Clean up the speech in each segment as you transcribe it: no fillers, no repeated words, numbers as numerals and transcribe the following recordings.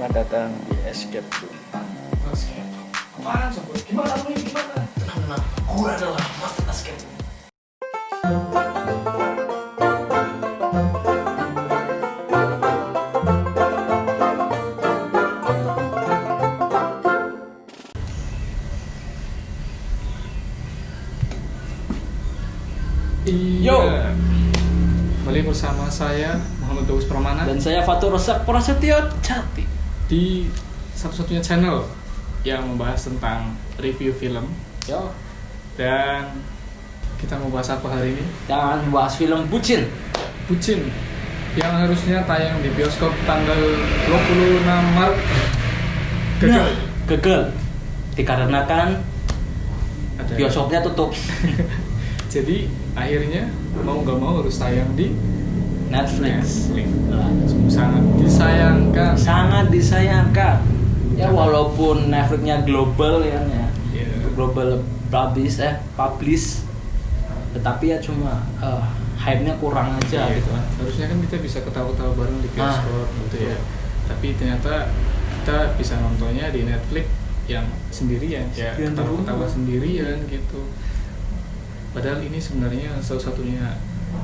Selamat datang di Escape Room. Escape. Apaan sobat? Gimana lu ini? Gimana? Tenang, gue adalah Master Escape. Yo. Kembali bersama saya Muhammad Daus Pramana Dan saya Fatur Rosak Prasetyo Jati di satu-satunya channel yang membahas tentang review film. Yo. Dan kita mau bahas apa hari ini? Jangan bahas film Bucin. Bucin yang harusnya tayang di bioskop tanggal 26 Maret gagal. Gagal dikarenakan Ada bioskopnya tutup. Jadi akhirnya mau nggak mau harus tayang di Netflix. Nah, sangat disayangkan. Sangat disayangkan. Ya walaupun Netflixnya global ya, Yeah. global publish, tetapi ya cuma hype-nya kurang aja Iya, gitu kan. harusnya kan kita bisa ketawa-ketawa bareng di bioskop gitu ya. Tapi ternyata kita bisa nontonnya di Netflix yang sendirian ya, Sendirian ketawa-ketawa dulu. sendirian gitu. Padahal ini sebenarnya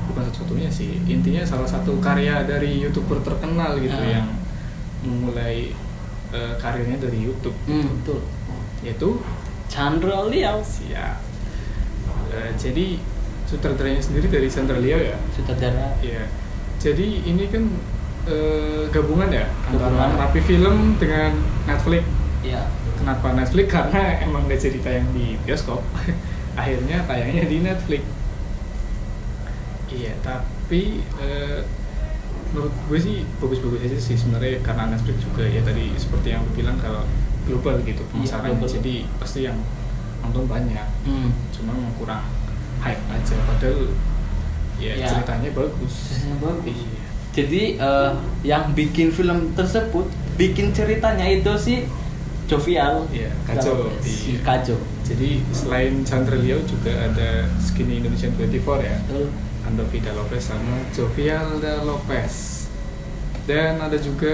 bukan satu-satunya sih. Intinya salah satu karya dari YouTuber terkenal gitu yang memulai karirnya dari YouTube. Betul. Yaitu Chandra Liao, Siap. Jadi sutradaranya sendiri dari Chandra Liao ya. sutradara. Iya. Jadi ini kan gabungan ya antara Gabungan. Rapi Film dengan Netflix. Ya. Kenapa Netflix? Karena emang gak jadi tayang di bioskop. Akhirnya tayangnya di Netflix. Iya, tapi menurut gue sih bagus-bagus aja sih sebenarnya, karena Netflix juga ya tadi seperti yang gue bilang kalau global gitu pemasarannya, global. jadi pasti yang nonton banyak. Cuma yang kurang hype aja, padahal ya Ya. ceritanya bagus. Ceritanya bagus. Iya. Jadi yang bikin film tersebut, bikin ceritanya itu si Jovial, Iya, Kajo. si Iya. Kajo. Jadi selain Chandra Liao juga ada Skinny Indonesian 24 ya, Betul. Andovi Da Lopez sama Jovial Da Lopez. Dan ada juga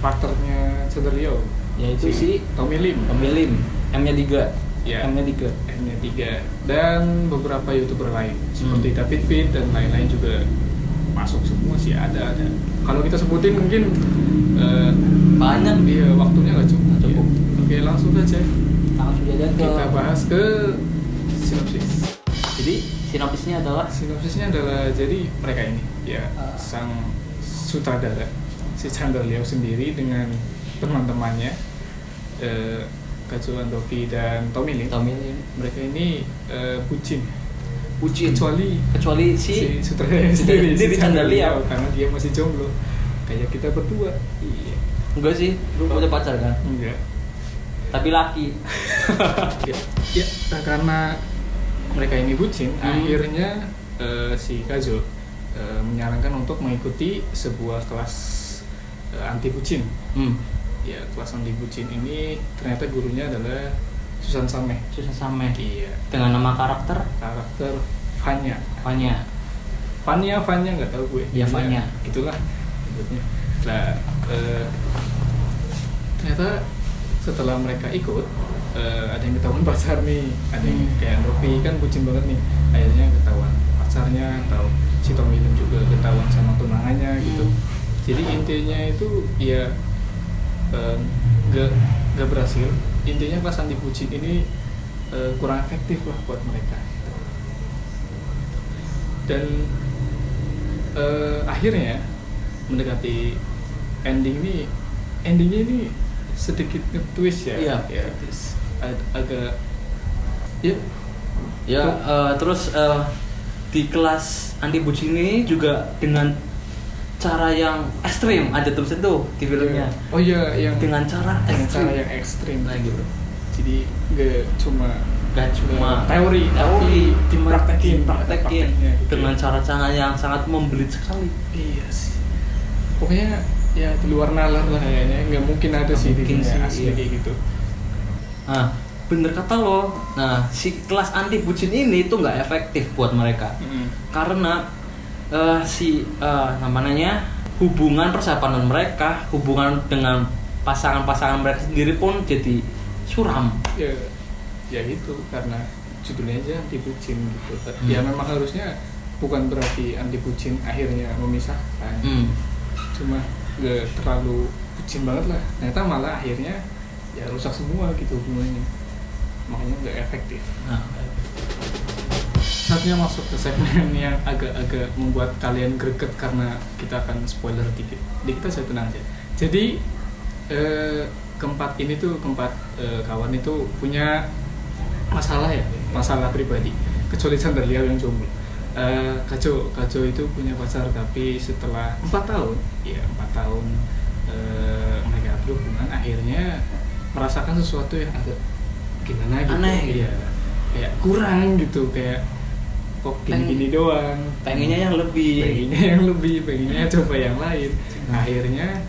partnernya Chandra Liao, Yaitu si Tommy Lim. Pemilim M-nya 3. Ya. M-nya 3. M-nya 3. Dan beberapa YouTuber lain seperti David Pitt dan lain-lain juga masuk semua sih, ada. Kalau kita sebutin mungkin Banyak. iya waktunya nggak cukup. Nggak cukup. Ya. Oke, langsung saja Langsung aja ke. kita bahas ke sinopsis. Jadi sinopsisnya adalah Sinopsisnya adalah, jadi mereka ini ya sang sutradara si Chandra Liao sendiri dengan teman-temannya Kajo Andovi dan Tommy Lim. Mereka ini bucin kecuali si si sutradara sendiri, sendiri, Chandra Liao. karena dia masih jomblo kayak kita berdua. Iya. enggak sih, lu punya pacar kan? Enggak. Tapi laki. Ya, nah, karena mereka ini bucin, akhirnya si Kajo menyarankan untuk mengikuti sebuah kelas anti bucin. Ya, kelas anti bucin ini ternyata gurunya adalah Susan Sameh. Susah sama. Iya. Dengan nama karakter Karakter Vanya. Vanya. Vanya nggak tahu gue. Iya, Vanya. Itulah sebutnya. Nah, ternyata setelah mereka ikut, ada yang ketahuan pacar nih, ada yang kayak Novi kan bucin banget nih, akhirnya ketahuan pacarnya, atau si Tommy Lim juga ketahuan sama tunangannya gitu. Jadi intinya itu ya gak berhasil. Intinya kelas anti bucin ini kurang efektif lah buat mereka. Dan akhirnya mendekati endingnya ini sedikit nge-twist ya. Iya. Ya. Agak ya. Ya, terus di kelas anti bucin ini juga dengan cara yang ekstrim, ada tulisan tuh di filmnya. Oh iya, yang Dengan cara ekstrim. yang ekstrim Nah, gitu. Jadi gak cuma teori, tapi dipraktekin prakteknya gitu. dengan cara-cara yang sangat membelit sekali. Iya sih. Pokoknya ya di luar nalar lah kayaknya, nggak mungkin ada sih di Mungkin dunia sih, asli iya. kayak gitu. Nah, bener kata lo. Nah, si kelas anti bucin ini tuh nggak efektif buat mereka. Karena namanya hubungan persahabatan mereka, hubungan dengan pasangan-pasangan mereka sendiri pun jadi suram. Ya gitu, karena judulnya aja anti bucin gitu. Ya memang harusnya bukan berarti anti bucin akhirnya memisahkan. Cuma gak terlalu bucin banget lah. Ternyata malah akhirnya ya rusak semua gitu hubungannya. Makanya gak efektif. Saatnya masuk ke segmen yang agak-agak membuat kalian greget karena kita akan spoiler dikit aja, tenang aja. Jadi keempat kawan itu punya masalah pribadi, kecuali Chandra yang jomblo. Kajo itu punya pacar, tapi setelah 4 tahun mereka berhubungan, akhirnya merasakan sesuatu yang agak gimana gitu, aneh gitu. Ya, kayak kurang gitu, kayak kok gini doang, pengennya yang lebih, coba yang lain. Akhirnya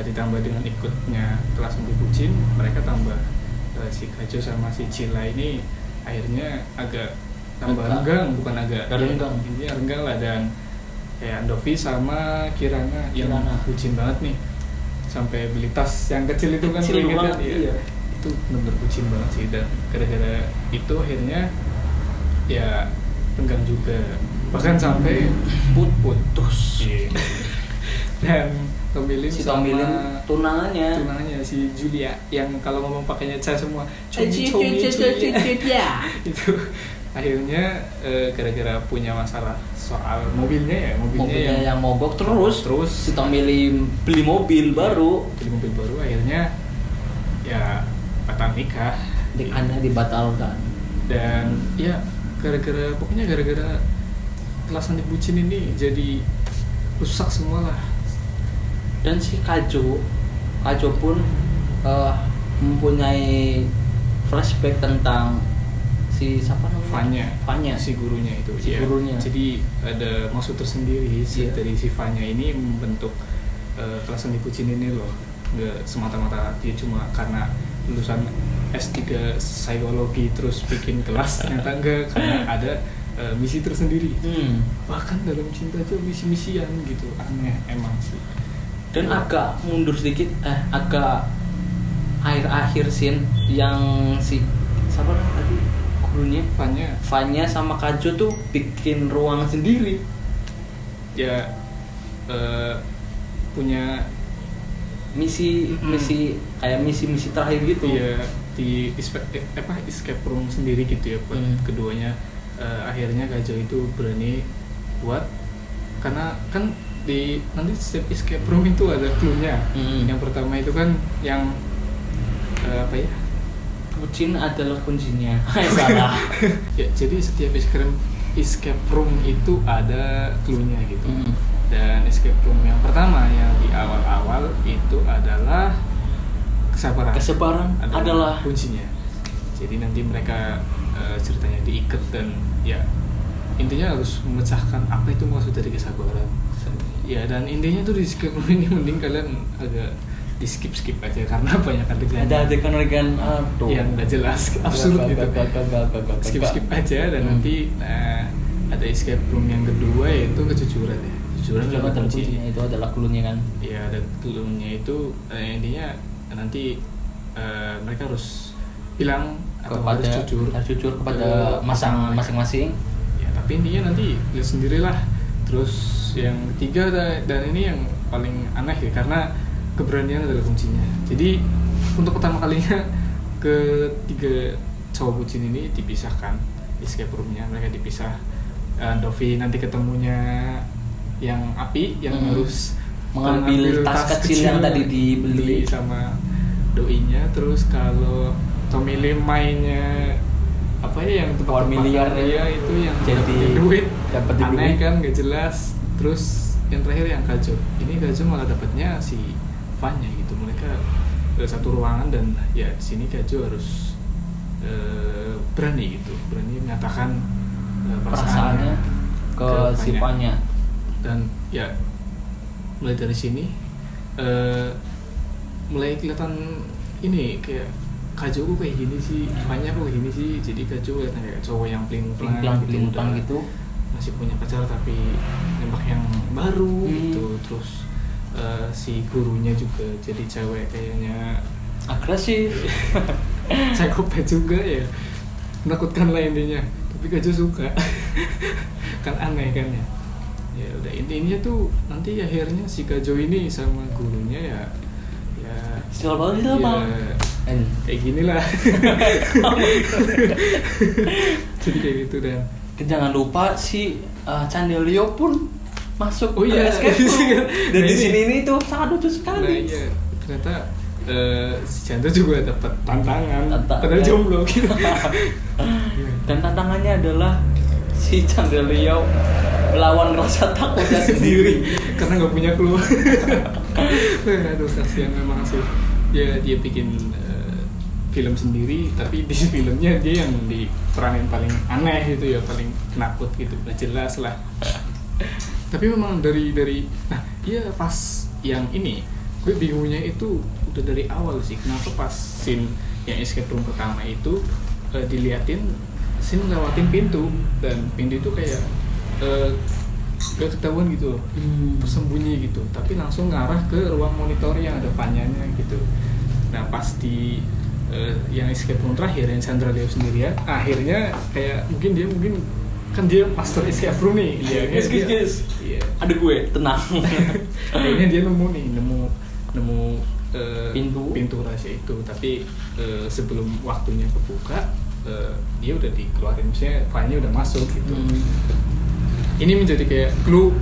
ditambah dengan ikutnya kelas anti bucin, mereka tambah si Kajo sama si Cila ini akhirnya agak tambah renggang, intinya renggang lah. Dan kayak Andovi sama Kirana yang bucin banget nih, sampai beli tas yang kecil itu kan, iya. Itu bener bucin banget sih. Dan gara-gara itu akhirnya ya renggang juga, bahkan sampai putus. Dan Tomilin tunangannya si Julia yang kalau ngomong pakainya C semua Julia itu akhirnya gara-gara punya masalah soal mobilnya yang mogok, terus si Tomilin beli mobil baru akhirnya ya batal nikah, dibatalkan. Dan ya gara-gara kelas anti bucin ini jadi rusak semua lah. Dan si Kajo pun mempunyai flashback tentang si siapa namanya? Fanya, si gurunya itu. Gurunya. Jadi ada maksud tersendiri dari si Fanya ini membentuk kelas anti bucin ini loh. Nggak semata-mata dia cuma karena lulusan S3 psikologi terus bikin kelas, ternyata enggak, karena ada misi tersendiri. Bahkan dalam cinta aja misi-misian gitu, aneh emang sih. Dan agak mundur sedikit, agak akhir scene yang si siapa tadi gurunya Fanya sama Kajo tuh bikin ruang sendiri. Ya punya misi kayak misi terakhir gitu. Iya, di escape room sendiri gitu ya buat keduanya. Akhirnya Kajo itu berani buat, karena kan di nanti setiap escape room itu ada clue-nya. Yang pertama itu kan yang bucin adalah kuncinya. Salah. Ya, jadi setiap escape room itu ada clue-nya gitu. Dan escape room yang pertama yang di awal-awal itu adalah kesabaran adalah kuncinya. Jadi nanti mereka ceritanya diikat dan ya intinya harus memecahkan apa itu maksud dari kesabaran. Ya, dan intinya tuh di escape room ini mending kalian agak di skip aja karena banyak adegan. Ada adegan yang nggak jelas, absurd gitu. Skip aja. Dan nanti ada escape room yang kedua yaitu kejujuran ya. Kejujuran adalah kuncinya. Itu adalah clue-nya kan. Iya, ada clue-nya itu intinya nanti mereka harus bilang atau harus jujur kepada masing-masing. Ya, tapi intinya nanti lihat sendirilah. Terus yang ketiga dan ini yang paling aneh ya, karena keberanian adalah kuncinya. Jadi untuk pertama kalinya ketiga cowok bucin ini dipisahkan escape roomnya, mereka dipisah. Dovi nanti ketemunya yang Api yang harus mengambil tas kecil yang tadi dibeli sama doinya. Terus kalau Tommy Lim mainnya yang tempat miliar ya itu yang jadi dapetin duit kan nggak jelas. Terus yang terakhir yang Kajo, ini Kajo malah dapatnya si Fanya gitu. Mereka satu ruangan dan ya di sini Kajo harus berani menyatakan perasaannya ke si Fanya. Dan ya mulai dari sini mulai kelihatan ini kayak Kajo kok kayak gini sih, Fanya kok kayak gini sih. Jadi Kajo kelihatan kayak cowok yang pelin-pelan gitu. masih punya pacar tapi nembak yang baru gitu. Terus si gurunya juga jadi cewek kayaknya agresif. psikopat juga ya, menakutkan lah intinya, tapi Kajo suka. Kan aneh kan ya. Ya udah, intinya tuh nanti akhirnya si Kajo ini sama gurunya ya Siapa? kayak gini lah. Jadi kayak gitu. Dan jangan lupa si Chandelio pun masuk Oh iya, ke escape room. Dan nah di ini. sini ini tuh sangat lucu nah sekali. iya, ternyata si Chandra juga dapat tantangan, padahal Ya. jomblo gitu. Dan tantangannya adalah si Chandelio melawan rasa takutnya sendiri. Karena nggak punya clue. Aduh, kasihan memang sih. Dia bikin film sendiri, tapi di filmnya dia yang diperanin paling aneh gitu ya, paling penakut gitu, nggak jelas lah. Tapi memang dari nah iya, pas yang ini gue bingungnya itu udah dari awal sih, kenapa pas scene yang escape room pertama itu diliatin scene lewatin pintu, dan pintu itu kayak gak ketahuan gitu loh, tersembunyi gitu, tapi langsung ngarah ke ruang monitor yang ada Vanya-nya gitu. Nah pas di yang escape room terakhir yang Chandra Leo sendirian, akhirnya kayak mungkin kan dia master escape room nih. Guys. Iya. Ada gue, tenang. Kayaknya dia nemu Pintu rahasia itu, tapi sebelum waktunya kebuka dia udah dikeluarin, misalnya filenya udah masuk gitu. Ini menjadi kayak clue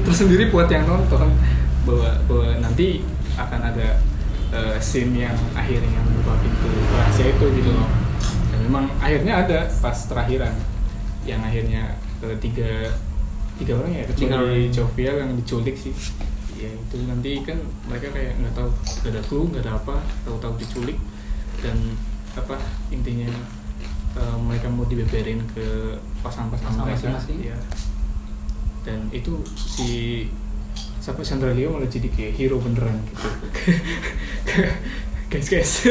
tersendiri buat yang nonton bahwa nanti akan ada scene yang akhirnya membuka pintu rahasia itu gitu loh. Dan memang akhirnya ada pas terakhiran yang akhirnya tiga orang ya, kecuali Jovial yang diculik sih. Ya itu nanti kan mereka kayak nggak tahu, nggak ada clue, nggak ada apa, tahu-tahu diculik. Dan apa intinya mereka mau dibeberin ke pasangan-pasangan mereka ya. Dan itu si Chandra Leo malah jadi kayak hero beneran gitu. guys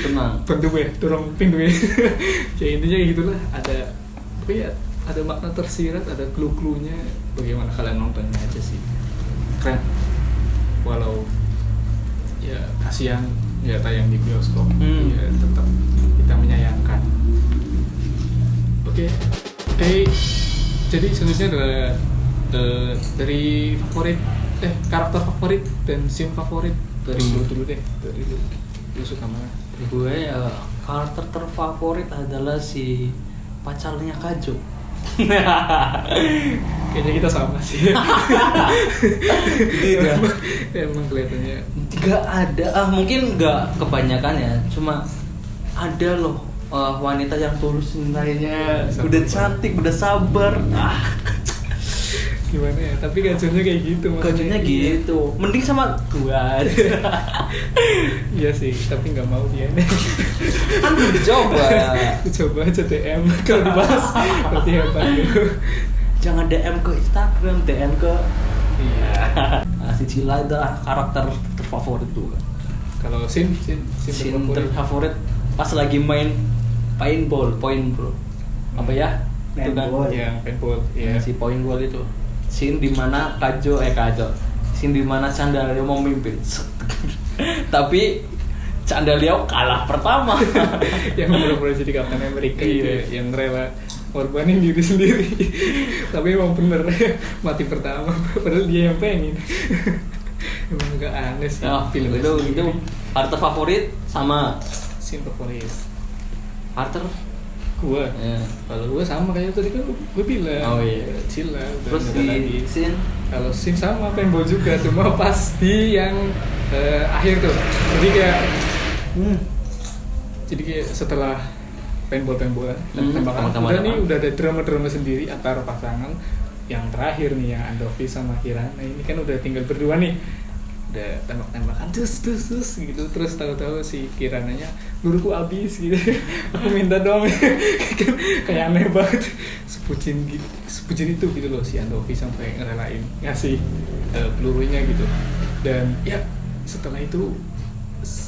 tenang, pintu ya, dorong pintu ya. Ya intinya gitulah, ada makna tersirat, ada clue-cluenya. Bagaimana kalian nontonnya aja sih, keren. Walau ya kasihan ya tayang di bioskop, ya tetap kita menyayangkan. Oke, jadi selanjutnya adalah dari karakter favorit dan scene favorit dari dulu deh. Dari lu suka mana? gue karakter terfavorit adalah si pacarnya Kajo. Kayaknya kita sama sih. Gitu. Emang kelihatannya Gak ada, mungkin gak kebanyakan ya, cuma ada loh wanita yang tulus cintanya, udah cantik, udah sabar. gimana ya, tapi Kajonya kayak gitu. Kajonya gitu, mending sama gua aja. Iya sih, tapi nggak mau dia. Kan belum dicoba. Coba aja DM kalau dibahas berarti hebat gitu. Jangan DM ke Instagram, DM ke Iya. si Cila itu karakter terfavorit tuh. Kalau scene terfavorit pas lagi main paintball, apa ya? Itu kan yang paintball, ya. si paintball itu. Scene dimana scene dimana Chandalio memimpin. Tapi Chandalio kalah pertama. Yang benar-benar jadi Kapten Amerika itu Iya. ya, yang rela korbanin diri sendiri. Tapi emang bener mati pertama, padahal dia yang pengen. Emang agak aneh sih film itu karakter favorit sama scene favorit karakter gua. ya. Kalau gua sama kayak tadi kan gua bilang. Oh iya. Cila. Terus nggak ada lagi. di scene Kalau scene sama paintball juga, cuma pas di yang akhir tuh. Jadi kayak setelah paintballan tembakan udah nih, udah ada drama sendiri antara pasangan yang terakhir nih, yang Andovi sama Kirana. Ini kan udah tinggal berdua nih, udah tembak-tembakan terus gitu. Terus tahu-tahu si Kirananya, luruku habis gitu. Aku minta dong. Kayak aneh banget, sepucin itu gitu loh si Andovi sampai ngerelain ngasih pelurunya gitu. Dan ya setelah itu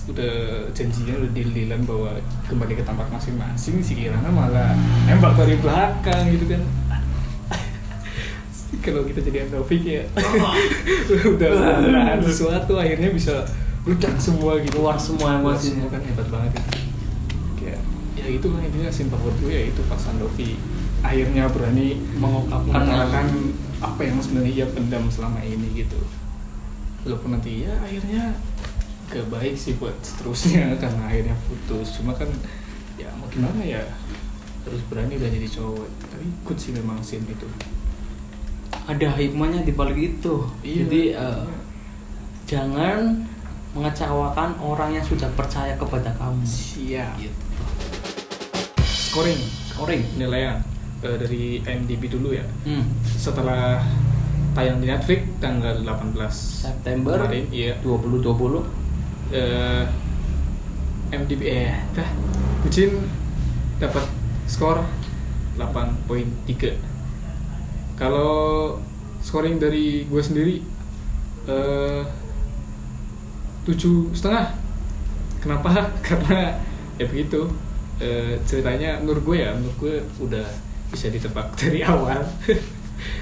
udah janjinya, udah deal-dealan bahwa kembali ke tempat masing-masing, si Kirana malah nembak dari belakang gitu kan. kalau kita jadi Taufik ya udah menahan sesuatu akhirnya bisa ludah semua gitu, Keluar semua emosinya. semua kan hebat banget itu. Kayak ya itu lah intinya scene favorit gue ya itu pas Sandovi akhirnya berani mengutarakan apa yang sebenarnya ia pendam selama ini gitu. Walaupun nanti ya akhirnya gak baik sih buat seterusnya karena akhirnya putus, cuma kan ya mau gimana ya, terus berani udah jadi cowok. Tapi good sih memang scene itu. Ada hikmahnya di balik itu. Iya, Jadi iya. jangan mengecewakan orang yang sudah percaya kepada kamu. Siap. Gitu. Scoring Penilaian. dari IMDb dulu ya. Setelah Setelah tayang di Netflix tanggal 18 September kemarin, iya. 2020. IMDb Bucin dapat skor 8.3. Kalau scoring dari gue sendiri 7,5. Kenapa? Karena ya begitu. Ceritanya menurut gue udah bisa ditebak dari awal.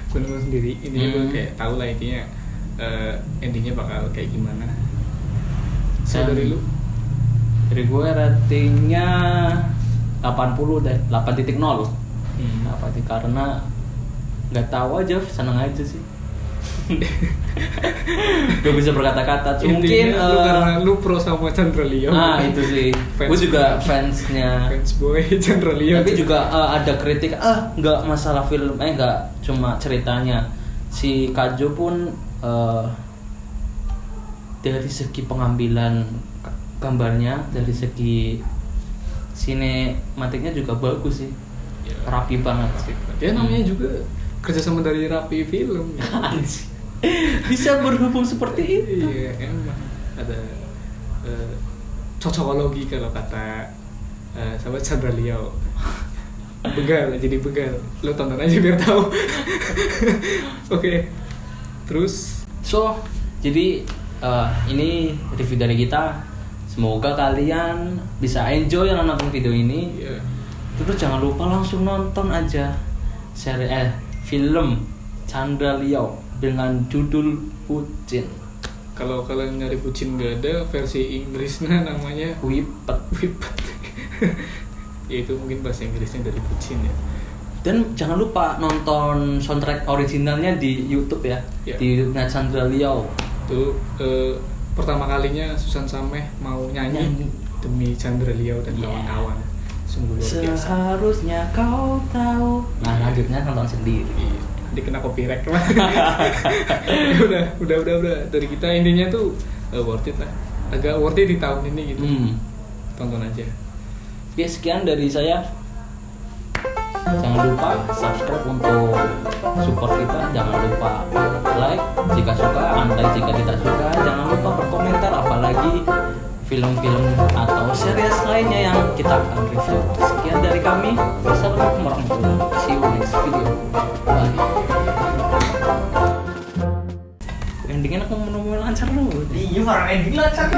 Gue nonton sendiri, intinya gue kayak tahu lah intinya endingnya bakal kayak gimana. So dari lu? Dari gue ratingnya 80 deh, 8.0. 8 karena nggak tahu aja, seneng aja sih. Gak bisa berkata-kata. Mungkin karena lu pro sama Chandra Leo. Itu sih. Gue juga fansnya. Fans boy Chandra Leo. Tapi juga ada kritik. Nggak masalah film. Nggak cuma ceritanya. Si Kajo pun dari segi pengambilan gambarnya, dari segi sinematiknya juga bagus sih. Ya, rapi banget. Ya namanya juga kerjasama dari Rapi Film. Bisa berhubung seperti itu. Iya, emang ada cocokologi kalau kata sahabat Chandra Leo. Begal, jadi begal. Lo tonton aja biar tahu. Oke. Terus Jadi ini review dari kita. Semoga kalian bisa enjoy yang nonton video ini. ya, Terus jangan lupa langsung nonton aja film Chandra Leo dengan judul Bucin. kalau kalian nyari Bucin gak ada, versi Inggrisnya namanya Whippet. Ya itu mungkin bahasa Inggrisnya dari Bucin ya. Dan jangan lupa nonton soundtrack originalnya di YouTube ya. Ya. Di YouTube Chandra Leo. Itu pertama kalinya Susan Sameh mau nyanyi demi Chandra Leo dan kawan-kawan. Sungguh luar biasa. Seharusnya kau tahu. Nah, lanjutnya nonton sendiri. Iya, dikena copyright lah. udah dari kita intinya tuh worth it lah. Agak worth it di tahun ini gitu. Tonton aja. Oke, sekian dari saya. Jangan lupa subscribe untuk support kita. Jangan lupa like jika suka, unlike jika tidak suka. Jangan lupa berkomentar, apalagi film-film atau series lainnya yang kita akan review. Sekian dari kami. Wassalamualaikum warahmatullahi wabarakatuh. See you next video. Bye. Endingnya aku mau lancar loh. Iya, orang ending lancar.